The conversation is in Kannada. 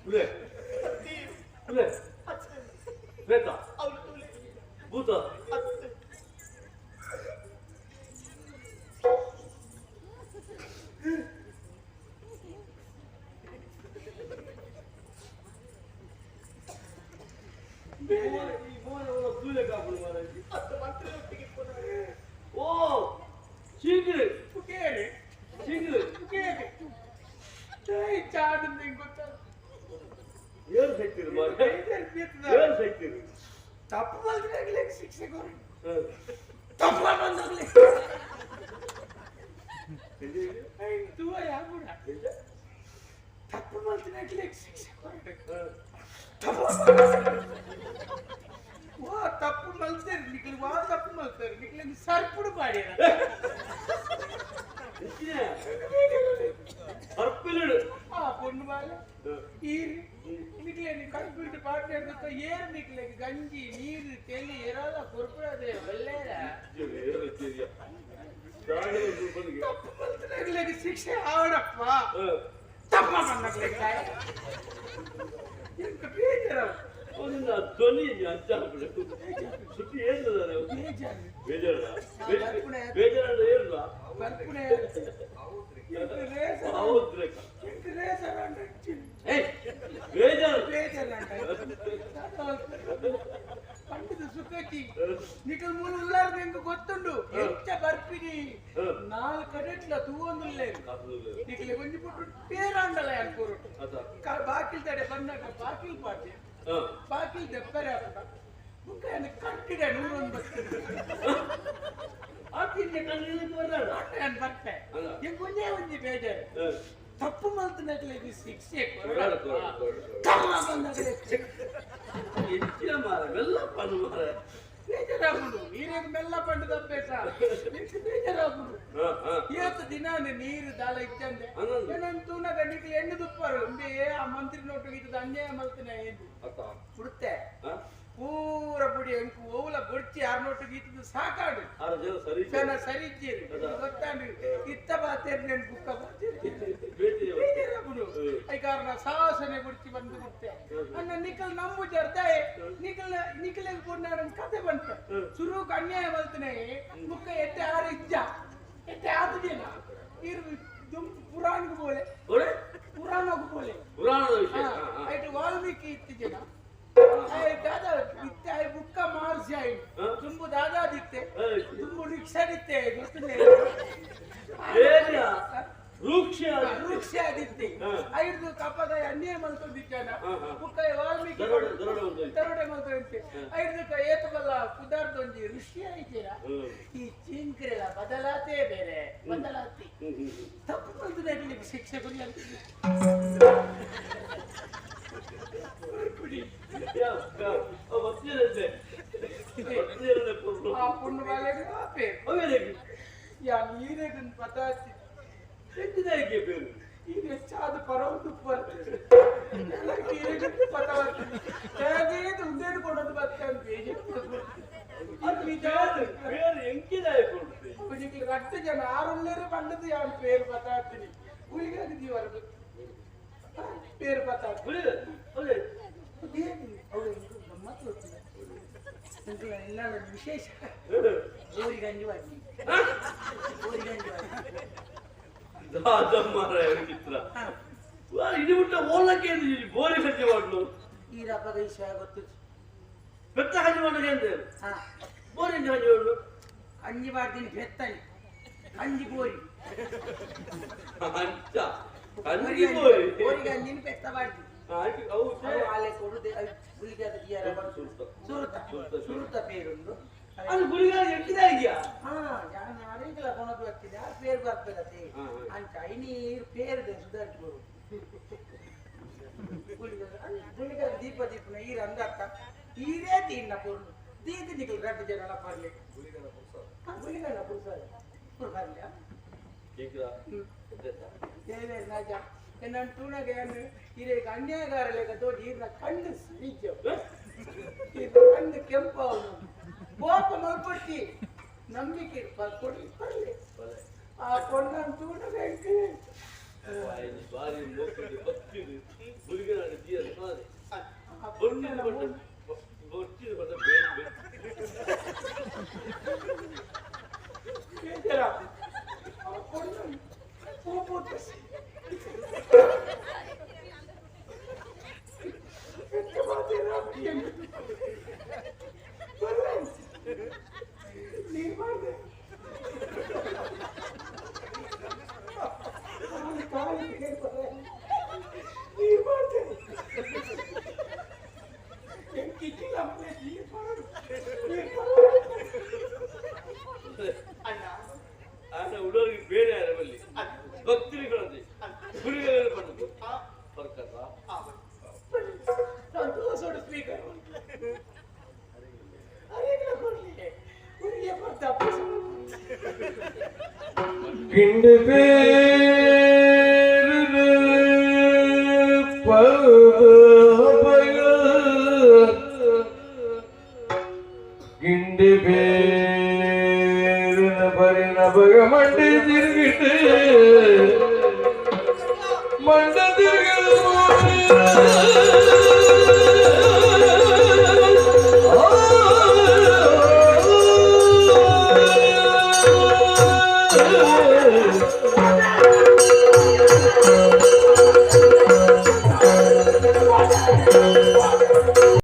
ಹುಲೆ ಹುಲೆ ಬೇಕ ಭೂತ ಓ ಚೀಗ್ರಿ ಚೀಗ್ರಿ ಏನು ಸೈತಿರಿ ಏನು ಸೈತಿರಿ ತಪ್ಪು ಮಾಡಿದ್ರೆ ಶಿಕ್ಷೆ ಕೊಡಿ ತಪ್ಪು ಬಂದಾಗಲೇ ತಪ್ಪು ಮಾಡಿದ್ರೆ ಶಿಕ್ಷೆ ಕೊಡಿ ತಪ್ಪು ಮಲ್ತಾರೆ ನಿಕ್ಲಿಗೆ ತಪ್ಪು ಮಲ್ತಾರೆ ನಿಕ್ಲಿಗೆ ಸರ್ಪುಡು ಮಾಡಿ பொண்ணு மேல நிக்கல கல்பிட்டு பாட்டு எடுத்த ஏறு நிக்கல கஞ்சி நீர் தெளி ஏறாத பொறுப்படாது வெள்ளேற ಶಿಕ್ಷೆ ಆವಡಪ್ಪ ತಪ್ಪ பண்ண எனக்கு ಬೇಜಾರ ಒಂದು ಧ್ವನಿ ಅಂತ ಸುತ್ತಿ ಏನಿದ್ದಾರೆ ಬೇಜಾರ ಬೇಜಾರ ಏನಿಲ್ಲ ಬರ್ಪುಣೆ పండిత సుఖకి నీకు మూడు ఉల్లారు నీకు గొత్తుండు ఎంత బర్పిని నాలుగు కడెట్ల తూవందులు లేదు నీకు కొంచెం పుట్టు పేరాండలే అనుకోరు బాకీలు తడే పన్నాక బాకీలు పాటే బాకీలు తెప్పరే ఇంకా కట్టిడే 180 ಬರ್ತೆ ಒಂದೇ ಒಂದು ಬೇಜಾರು ತಪ್ಪು ಮಲ್ತನಾಗಲೇ ಶಿಕ್ಷೆ ಬೇಜಾರಾಗುದು ನೀರಿಗೆ ಮೆಲ್ಲ ಪಂಡು ತಪ್ಪೇಸ ಬೇಜಾರಾಗುದು ಇವತ್ತು ದಿನ ನೀರು ದಾಳ ಇತ್ತಂದೆ ಏನಂತೂ ಗಂಡಿಗೆ ಎಣ್ಣೆ ತುಪ್ಪಾರು ಆ ಮಂತ್ರಿ ನೋಟು ಇದು ಅನ್ಯಾಯ ಮಲ್ತನ ಏನು ಬಿಡುತ್ತೆ ಪೂರ ಬುಡಿ ಅಂಕು ಓವಲ ಬೊಡ್ಚಿ 600 ಗೀತದ ಸಾಕಾಡು ಜನ ಸರಿ ಇದ್ದೀರಿ ಗೊತ್ತಾಂಡು ಇತ್ತ ಬಾತೇರಿ నేను ಬುಕ್ಕ ಬಾತೇರಿ ಬೇಜಾರಾಗುದು ಐ ಕಾರಣ ಸಾಸನೆ ಬುಡ್ಚಿ ಬಂದು ಬಿಡುತ್ತೆ ಅನ್ನ ನಿಕಲ್ ನಂಬು ಜರ್ದಾಯೆ ನಿಕಲ್ ಕೊನ್ನಾಡ ಕತೆ ಬಂತ ಶುರು ಅನ್ಯಾಯ ಬಲ್ತನೆ ಮುಕ್ಕ ಎತ್ತೆ ಆರು ಇಜ್ಜ ಎತ್ತೆ ಆತು ಜನ ಇರು ಪುರಾಣಕ್ಕೆ ಬೋಲೆ ಪುರಾಣಕ್ಕೆ ಬೋಲೆ ಪುರಾಣದ ವಿಷಯ ಐಟು ವಾಲ್ಮೀಕಿ ಇತ್ತು ಜನ दादा दिखते है बुक्का मार जाए तुमको दादा दिखते तुमको रिक्शा दिखते वृक्ष दिखते ಐದು ಕಪ್ಪದ ಎಣ್ಣೆ ಮಲ್ತು ದಿಕ್ಕಾನ ಬುಕ್ಕ ವಾಲ್ಮೀಕಿ ತರಡೆ ಮಲ್ತು ಅಂತೆ ಐದು ಏತಬಲ್ಲ ಕುದಾರ್ದ ಒಂಜಿ ಋಷಿ ಐತೀರಾ ಈ ಚಿಂಕ್ರೆಲ ಬದಲಾತೆ ಬೇರೆ ಬದಲಾತಿ ತಪ್ಪು ಮಲ್ತು ನೆಗಲಿಕ್ಕೆ ಶಿಕ್ಷೆ ಕೊಡಿ ಅಂತ पुण्य वाले पे या नीरे दिन पता कितने के पे ये चाद परौंद पर नीरे दिन पता कैसे तो उधर कोड बात कर भेजे अब विचार पेर ಎಂಕಿದಾಯ ಕೊಡುತ್ತೆ ಅವನಿಗೆ ರಟ್ಟ ಜನ ಆರುಳ್ಳೇರೆ ಬಂದದ್ದು ಯಾರು ಪೇರು ಪತಾಡ್ತೀನಿ ಉಳಿಗೆ ದೀವಾರ ಪೇರು ಪತಾಡ್ ಒಳ್ಳೆ ಎಲ್ಲ ವಿಶೇಷ ಬೋರಿ ಗಂಜಿ ಬಾಜಿ ಇದು ಬಿಟ್ಟ ಓಲಕ್ಕೆ ಬೋರಿ ಗಂಜಿ ಮಾಡ್ಲು ಈ ರಬ್ಬದ ವಿಷಯ ಗೊತ್ತು ಬೆತ್ತ ಗಂಜಿ ಮಾಡೋಕೆ ಅಂತ ಬೋರಿ ಗಂಜಿ ಮಾಡ್ಲು ಅಂಜಿ ಮಾಡ್ತೀನಿ ಬೆತ್ತನಿ ಅಂಜಿ ಬೋರಿ ಅಂಚ ಅಂಜಿ ಬೋರಿ ಬೋರಿ ಗಂಜಿನ ಬೆತ್ತ ಮಾಡ್ತೀನಿ ಆಲೆ ಕೊಡುದೆ ಗುಳಿಗಾದ ದಿಯಾರ ಸುರುತ ಪೇರುಂಡು ಅದು ಗುಳಿಗಾದ ಎಂಟಿದಾಗಿಯಾ ಯಾನ ಅರೇಂಜಲ ಕೊನದು ಆಗ್ತಿದೆ ಆ ಪೇರು ಬರ್ತದತೆ ಅಂಚ ಐನೀರು ಪೇರುದೆ ಸುಧಾರಿಸಿ ಬರು ಗುಳಿಗಾದ ದೀಪನ ಈರ ಅಂದರ್ಥ ಈರೇ ತೀನ್ನ ಪೂರ್ಣ ದೀದಿ ನಿಖಲ್ ಗಡ್ಡ ಜನ ಪರ್ಲಿ ಗುಳಿಗಾದ ಪುರ್ಸಲ್ಲ ನಾಜ ನಾನು ತೂಣಗೆ ಇರೇ ಅನ್ಯಾಯಗಾರಲೆಗ ತೋಡಿ ಇರ್ನ ಕಣ್ಣು ಸೀಚು ಕಣ್ಣು ಕೆಂಪು ಅವನು ಕೋಪ ಮಲ್ಪಟ್ಟಿ ನಂಬಿಕೆ ಕೊಡಿ ಬರಲಿ ಆ ಕೊಂಡನ್ನು ತೂಣಗೆ ಬಾರಿ ಮೋಕಿದೆ ಭಕ್ತಿದೆ ಗುರುಗಿನ ಜೀವ ಸಾರಿ ಬೊಟ್ಟಿನ ಬಂದ ಬೇರೆ ಬೇಜಾರ ಹುಡುಗರಿಗೆ ಬೇರೆ ಯಾರಲ್ಲಿ ಭಕ್ತಿಗಳಂತೆ ಗುರುಗಳನ್ನು ಬಂದದ್ದು ಬರ್ಕಲ್ಲ ಸಂತೋಷ ಸ್ಪೀಕರ್ ಗಿಂಡು ಗಿಂಡಿ ಬೇರಿನ ಪರಿನ ಬಗ ಮಂಡಿ ತಿರುಗಿட்டு ಮಂಡ ತಿರುಗಿ